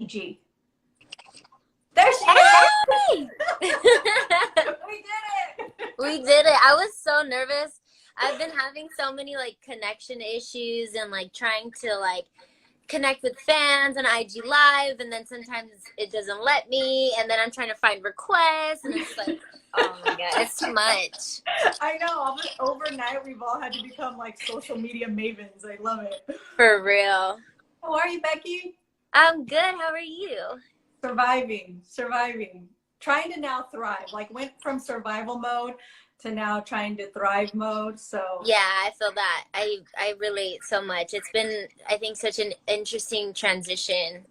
G. There she Hey! is! We did it! We did it. I was so nervous. I've been having so many like connection issues and like trying to like connect with fans on IG Live, and then sometimes it doesn't let me, and then I'm trying to find requests, and it's like, oh my god, it's too much. I know. Overnight, we've all had to become like social media mavens. I love it. For real. How are you, Becky? I'm good. How are you? Surviving. Trying to now thrive. Like went from survival mode to now trying to thrive mode. So Yeah, I feel that. I relate so much. It's been, I think, such an interesting transition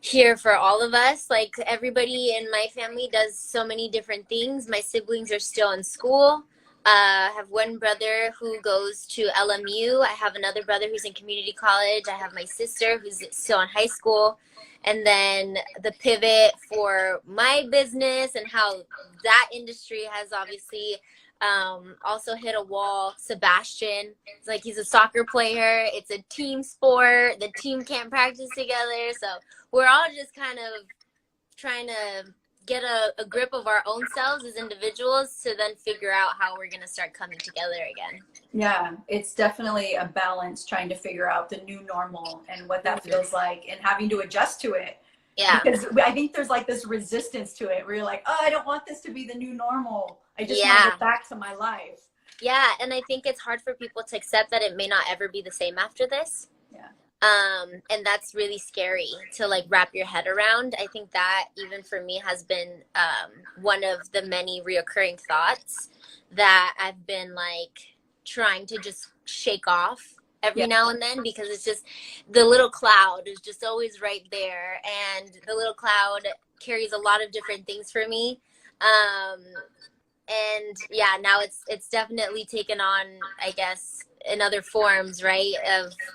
here for all of us. Like everybody in my family does so many different things. My siblings are still in school. I have one brother who goes to LMU. I have another brother who's in community college. I have my sister who's still in high school. And then the pivot for my business and how that industry has obviously also hit a wall. Sebastian, it's like he's a soccer player. It's a team sport. The team can't practice together. So we're all just kind of trying to get a grip of our own selves as individuals to then figure out how we're going to start coming together again. yeah, it's definitely a balance trying to figure out the new normal and what that feels like and having to adjust to it. Yeah. Because I think there's like this resistance to it where you're like, oh, I don't want this to be the new normal. I just want to get back to my life. Yeah, and I think it's hard for people to accept that it may not ever be the same after this. Yeah. And that's really scary to like wrap your head around. I think that even for me has been one of the many reoccurring thoughts that I've been like trying to just shake off every now and then, because it's just the little cloud is just always right there, and the little cloud carries a lot of different things for me. And yeah, now it's definitely taken on, I guess, in other forms, right?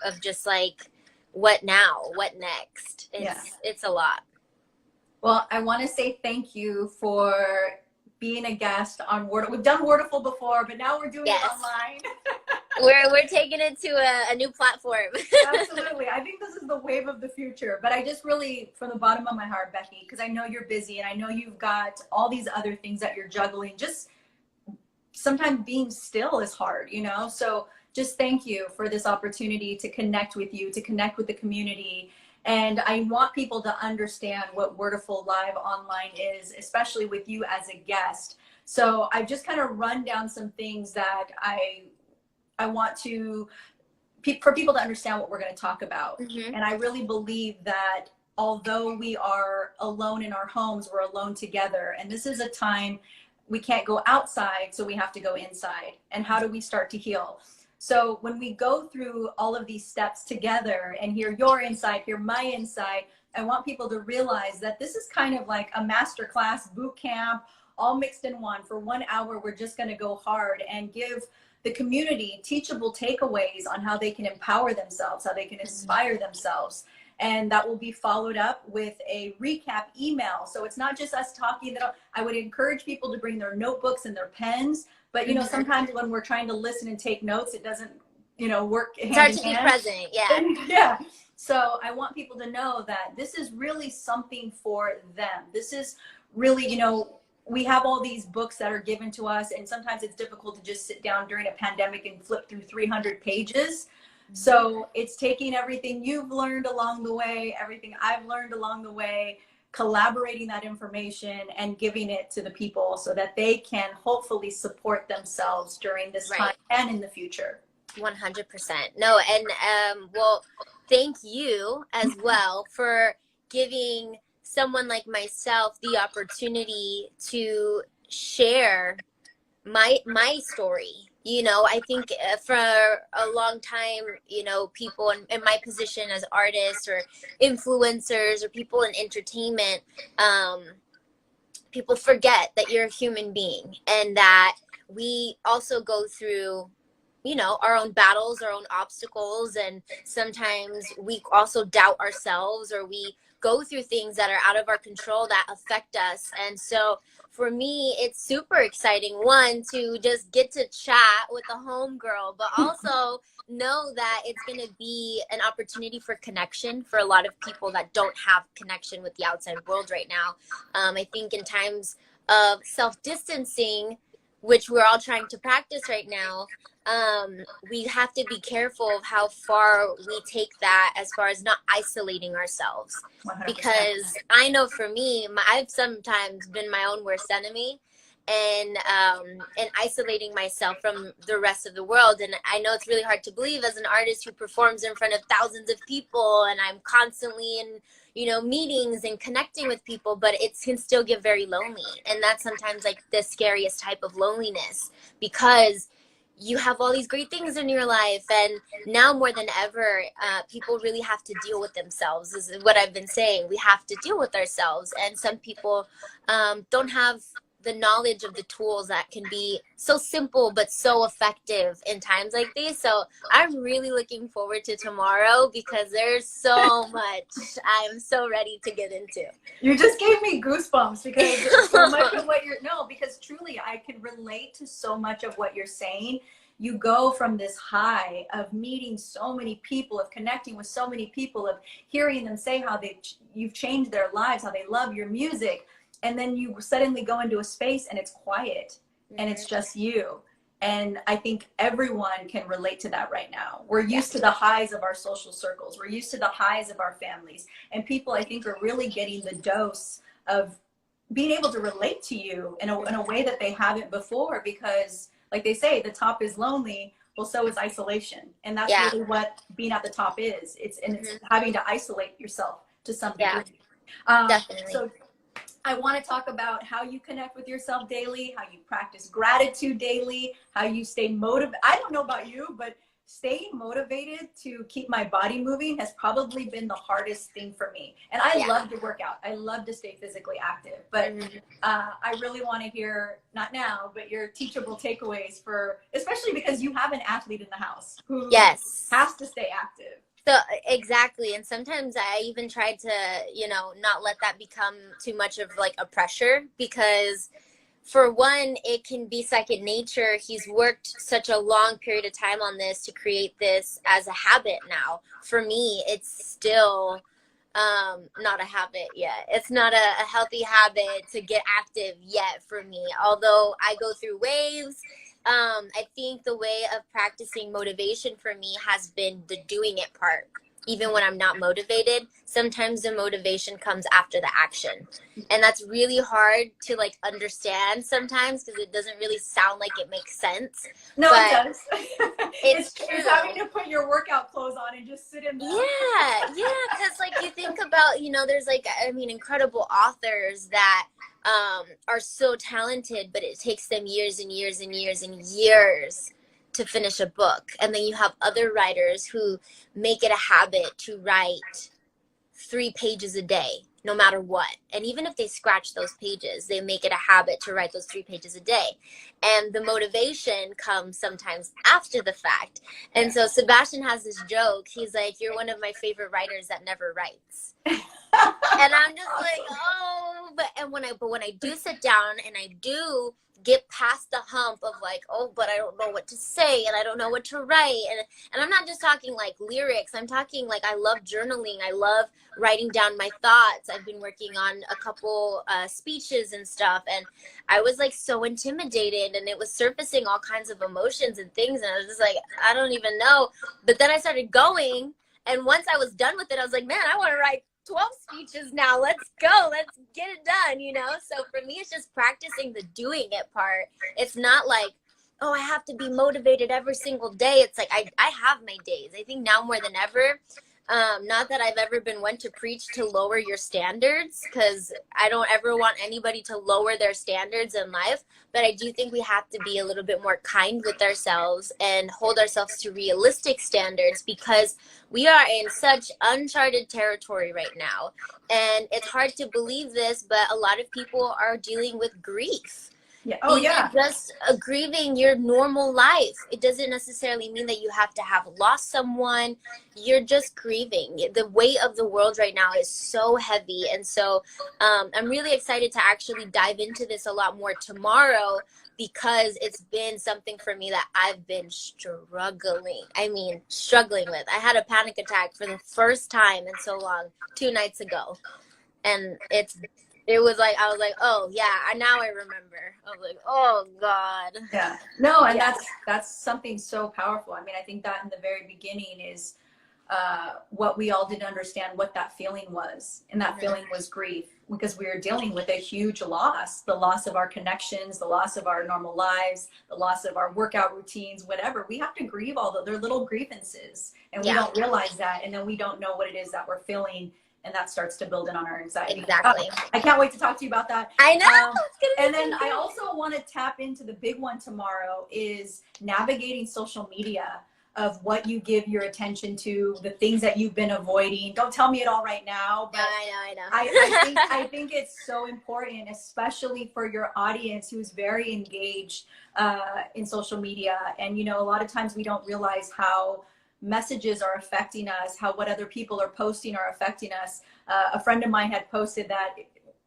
Of just like, what now? What next? It's a lot. Well, I want to say thank you for being a guest on Word. We've done Wordiful before, but now we're doing it online. We're taking it to a new platform. Absolutely. I think this is the wave of the future. But I just really, from the bottom of my heart, Becky, because I know you're busy and I know you've got all these other things that you're juggling. Just sometimes being still is hard, you know? So just thank you for this opportunity to connect with you, to connect with the community. And I want people to understand what Wordiful Live Online is, especially with you as a guest. So I've just kind of run down some things that I want to, for people to understand what we're going to talk about. Mm-hmm. And I really believe that although we are alone in our homes, we're alone together. And this is a time we can't go outside, so we have to go inside. And how do we start to heal? So when we go through all of these steps together and hear your insight, hear my insight, I want people to realize that this is kind of like a masterclass boot camp, all mixed in one. For 1 hour, we're just going to go hard and give the community teachable takeaways on how they can empower themselves, how they can inspire themselves. And that will be followed up with a recap email. So it's not just us talking. I would encourage people to bring their notebooks and their pens. But, you know, sometimes when we're trying to listen and take notes, it doesn't, you know, work hand in hand. It's hard to be present, yeah. Yeah. So I want people to know that this is really something for them. This is really, you know, we have all these books that are given to us, and sometimes it's difficult to just sit down during a pandemic and flip through 300 pages. So it's taking everything you've learned along the way, everything I've learned along the way, collaborating that information and giving it to the people so that they can hopefully support themselves during this time and in the future. 100%. No, and well, thank you as well for giving someone like myself the opportunity to share my story. You know, I think for a long time, you know, people in my position as artists or influencers or people in entertainment, people forget that you're a human being and that we also go through, you know, our own battles, our own obstacles, and sometimes we also doubt ourselves, or we go through things that are out of our control that affect us. And so for me, it's super exciting, one, to just get to chat with a homegirl, but also know that it's going to be an opportunity for connection for a lot of people that don't have connection with the outside world right now. I think in times of self-distancing, which we're all trying to practice right now, we have to be careful of how far we take that as far as not isolating ourselves. 100%. Because I know for me, I've sometimes been my own worst enemy, and isolating myself from the rest of the world. And I know it's really hard to believe as an artist who performs in front of thousands of people, and I'm constantly in, you know, meetings and connecting with people, but it can still get very lonely. And that's sometimes like the scariest type of loneliness, because you have all these great things in your life, and now more than ever, people really have to deal with themselves. This is what I've been saying. We have to deal with ourselves, and some people don't have the knowledge of the tools that can be so simple but so effective in times like these. So I'm really looking forward to tomorrow, because there's so much I'm so ready to get into. You just gave me goosebumps, because so much of what you're, no, because truly I can relate to so much of what you're saying. You go from this high of meeting so many people, of connecting with so many people, of hearing them say how you've changed their lives, how they love your music. And then you suddenly go into a space and it's quiet, and it's just you. And I think everyone can relate to that right now. We're used to the highs of our social circles. We're used to the highs of our families. And people, I think, are really getting the dose of being able to relate to you in a way that they haven't before, because like they say, the top is lonely. Well, so is isolation. And that's really what being at the top is. It's having to isolate yourself to some degree. Definitely. So I want to talk about how you connect with yourself daily, how you practice gratitude daily, how you stay motivated. I don't know about you, but staying motivated to keep my body moving has probably been the hardest thing for me. And I love to work out. I love to stay physically active. But I really want to hear, not now, but your teachable takeaways for, especially because you have an athlete in the house who has to stay active. So exactly. And sometimes I even tried to, you know, not let that become too much of like a pressure, because for one, it can be second nature. He's worked such a long period of time on this to create this as a habit now. For me, it's still not a habit yet. It's not a healthy habit to get active yet for me, although I go through waves. I think the way of practicing motivation for me has been the doing it part. Even when I'm not motivated, sometimes the motivation comes after the action. And that's really hard to like understand sometimes, because it doesn't really sound like it makes sense. No, but it does. It's having to put your workout clothes on and just sit in there. Yeah, because like you think about, you know, there's like, I mean, incredible authors that are so talented, but it takes them years and years and years and years to finish a book. And then you have other writers who make it a habit to write 3 pages a day, no matter what. And even if they scratch those pages, they make it a habit to write those 3 pages a day. And the motivation comes sometimes after the fact. And so Sebastian has this joke. He's like, "You're one of my favorite writers that never writes." And I'm just like, oh, but when I do sit down and I do get past the hump of like, oh, but I don't know what to say and I don't know what to write. And I'm not just talking like lyrics. I'm talking like I love journaling. I love writing down my thoughts. I've been working on a couple speeches and stuff. And I was like so intimidated, and it was surfacing all kinds of emotions and things. And I was just like, I don't even know. But then I started going. And once I was done with it, I was like, man, I want to write 12 speeches now. Let's go. Let's get it done, you know? So for me, it's just practicing the doing it part. It's not like, oh, I have to be motivated every single day. It's like I have my days. I think now more than ever, not that I've ever been one to preach to lower your standards, because I don't ever want anybody to lower their standards in life. But I do think we have to be a little bit more kind with ourselves and hold ourselves to realistic standards, because we are in such uncharted territory right now. And it's hard to believe this, but a lot of people are dealing with grief. Yeah. Oh, yeah. You're just grieving your normal life. It doesn't necessarily mean that you have to have lost someone. You're just grieving. The weight of the world right now is so heavy. And so I'm really excited to actually dive into this a lot more tomorrow, because it's been something for me that I've been struggling with. I had a panic attack for the first time in so long 2 nights ago. And it was like, I was like, oh yeah, now I remember. I was like, oh God. Yeah. No, and Yeah. that's something so powerful. I mean, I think that in the very beginning is what we all didn't understand what that feeling was. And that feeling was grief, because we were dealing with a huge loss, the loss of our connections, the loss of our normal lives, the loss of our workout routines, whatever. We have to grieve all they're little grievances, and we don't realize that. And then we don't know what it is that we're feeling. And that starts to build in on our anxiety. Exactly. I can't wait to talk to you about that. I know. And then I also want to tap into the big one tomorrow, is navigating social media, of what you give your attention to, the things that you've been avoiding. Don't tell me it all right now, but I know. I think it's so important, especially for your audience who's very engaged in social media. And, you know, a lot of times we don't realize how messages are affecting us, how what other people are posting are affecting us. A friend of mine had posted that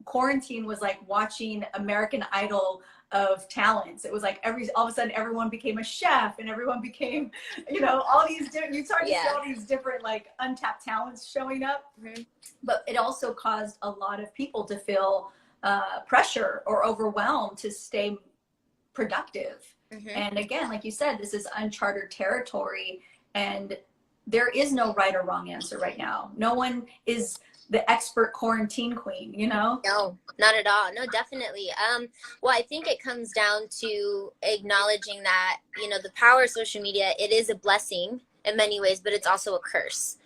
quarantine was like watching American Idol of talents. It was like all of a sudden everyone became a chef, and everyone became, you know, all these different, you started to see all these different like untapped talents showing up. But it also caused a lot of people to feel pressure or overwhelmed to stay productive. And again, like you said, this is uncharted territory, and there is no right or wrong answer right now. No one is the expert quarantine queen, you know? No, not at all. No, definitely. Well, I think it comes down to acknowledging that, you know, the power of social media, it is a blessing in many ways, but it's also a curse.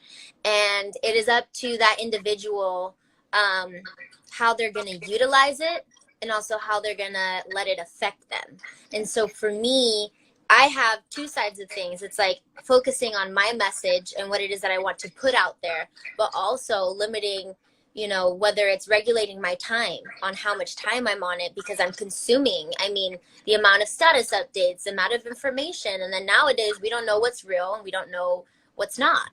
And it is up to that individual how they're going to utilize it, and also how they're going to let it affect them. And so for me, I have two sides of things. It's like focusing on my message and what it is that I want to put out there, but also limiting, you know, whether it's regulating my time on how much time I'm on it, because I'm consuming, I mean, the amount of status updates, the amount of information. And then nowadays we don't know what's real and we don't know what's not.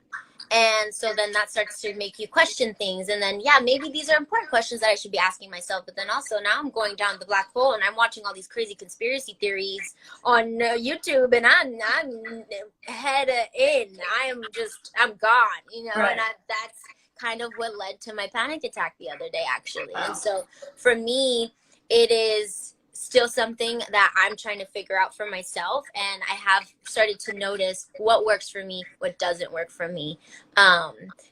And so then that starts to make you question things. And then, yeah, maybe these are important questions that I should be asking myself. But then also now I'm going down the black hole and I'm watching all these crazy conspiracy theories on YouTube, and I'm head in. I'm gone, you know, and that's kind of what led to my panic attack the other day, actually. And so for me, it is still something that I'm trying to figure out for myself, and I have started to notice what works for me, what doesn't work for me,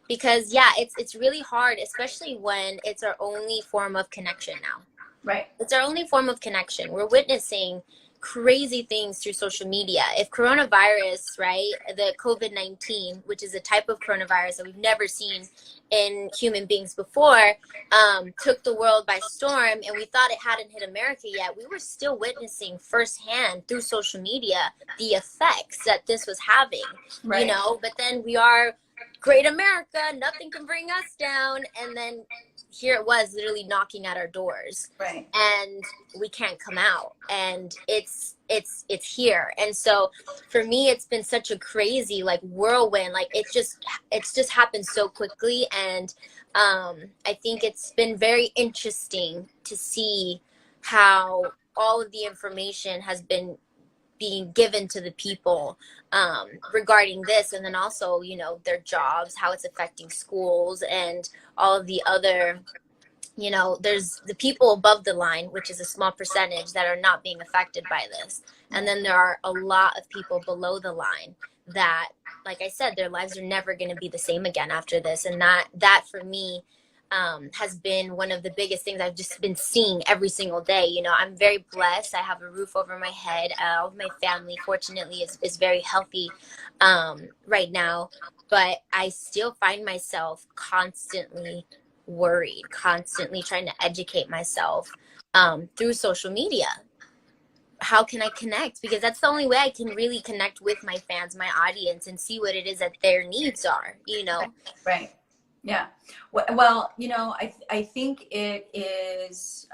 because it's really hard, especially when it's our only form of connection now. Right. It's our only form of connection. We're witnessing crazy things through social media. If coronavirus, right, the COVID-19, which is a type of coronavirus that we've never seen in human beings before, took the world by storm, and we thought it hadn't hit America yet, we were still witnessing firsthand through social media the effects that this was having, you know. But then we are great America, nothing can bring us down, and then here it was literally knocking at our doors, and we can't come out, and it's here. And so for me, it's been such a crazy like whirlwind, like it's just happened so quickly. And I think it's been very interesting to see how all of the information has been being given to the people regarding this, and then also, you know, their jobs, how it's affecting schools, and all of the other, you know, there's the people above the line, which is a small percentage, that are not being affected by this. And then there are a lot of people below the line that, like I said, their lives are never going to be the same again after this. And that for me has been one of the biggest things I've just been seeing every single day. You know, I'm very blessed. I have a roof over my head. All of my family, fortunately, is very healthy right now. But I still find myself constantly worried, constantly trying to educate myself through social media. How can I connect? Because that's the only way I can really connect with my fans, my audience, and see what it is that their needs are, you know? Right. Yeah. Well, you know, I think it is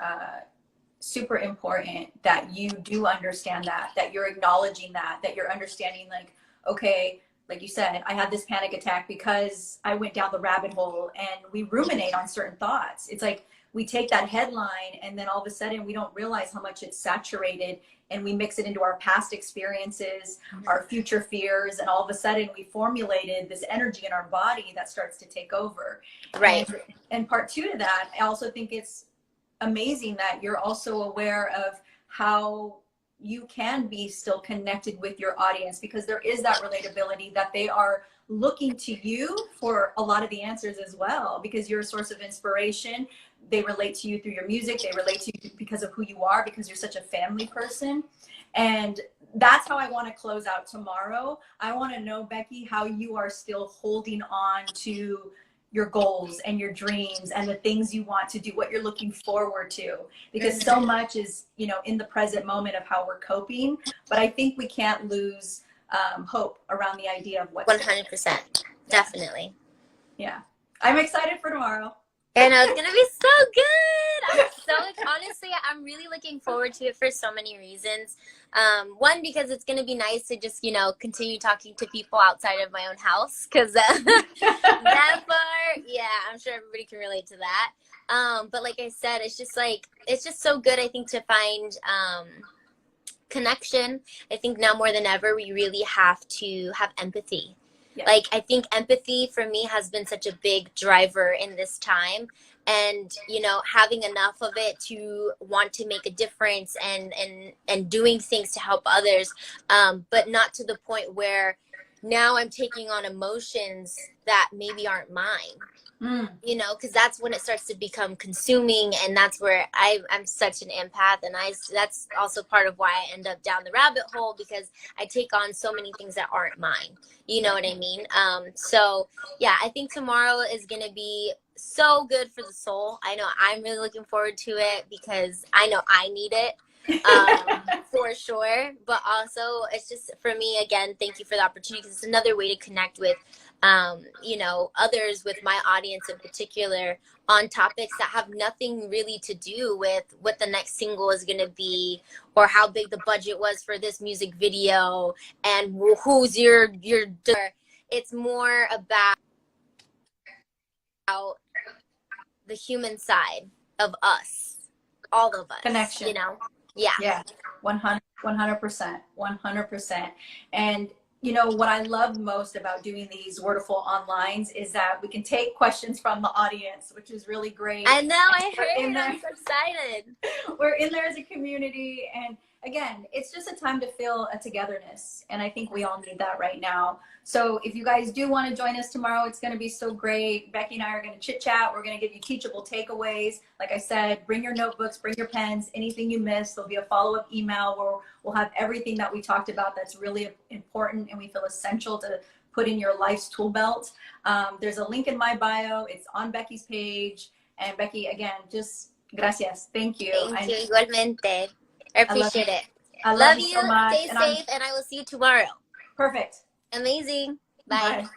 super important that you do understand that you're acknowledging that you're understanding, like, okay, like you said, I had this panic attack because I went down the rabbit hole, and we ruminate on certain thoughts. It's like we take that headline and then all of a sudden we don't realize how much it's saturated, and we mix it into our past experiences, our future fears, and all of a sudden we formulated this energy in our body that starts to take over. Right. And part two to that, I also think it's amazing that you're also aware of how you can be still connected with your audience, because there is that relatability that they are looking to you for a lot of the answers as well, because you're a source of inspiration. They relate to you through your music. They relate to you because of who you are, because you're such a family person. And that's how I want to close out tomorrow. I want to know, Becky, how you are still holding on to your goals and your dreams and the things you want to do, what you're looking forward to, because so much is, you know, in the present moment of how we're coping. But I think we can't lose hope around the idea of what's 100%. Definitely. Yeah. I'm excited for tomorrow. I know, it's going to be so good. Honestly, I'm really looking forward to it for so many reasons. One, because it's going to be nice to just, you know, continue talking to people outside of my own house, because that part, yeah, I'm sure everybody can relate to that. But like I said, it's just so good, I think, to find connection. I think now more than ever, we really have to have empathy. Yes. Like, I think empathy for me has been such a big driver in this time, and, you know, having enough of it to want to make a difference and doing things to help others, but not to the point where now I'm taking on emotions that maybe aren't mine. You know, because that's when it starts to become consuming, and that's where I'm such an empath, and that's also part of why I end up down the rabbit hole, because I take on so many things that aren't mine. You know what I mean? So yeah, I think tomorrow is gonna be so good for the soul. I know I'm really looking forward to it, because I know I need it. For sure. But also, it's just, for me, again, thank you for the opportunity, because it's another way to connect with you know, others, with my audience in particular, on topics that have nothing really to do with what the next single is going to be, or how big the budget was for this music video, and who's your it's more about the human side of us, all of us, connection, you know. Yeah 100%. And you know what I love most about doing these Wordful Onlines is that we can take questions from the audience, which is really great. I know, I heard. I'm so excited. We're in there as a community, and again, it's just a time to feel a togetherness, and I think we all need that right now. So if you guys do want to join us tomorrow, it's going to be so great. Becky and I are going to chit chat. We're going to give you teachable takeaways. Like I said, bring your notebooks, bring your pens, anything you missed. There'll be a follow-up email where we'll have everything that we talked about that's really important and we feel essential to put in your life's tool belt. There's a link in my bio. It's on Becky's page. And Becky, again, just gracias. Thank you. Thank you. Igualmente. I appreciate it. I love you so much. Stay safe, and I will see you tomorrow. Perfect. Amazing. Bye. Bye.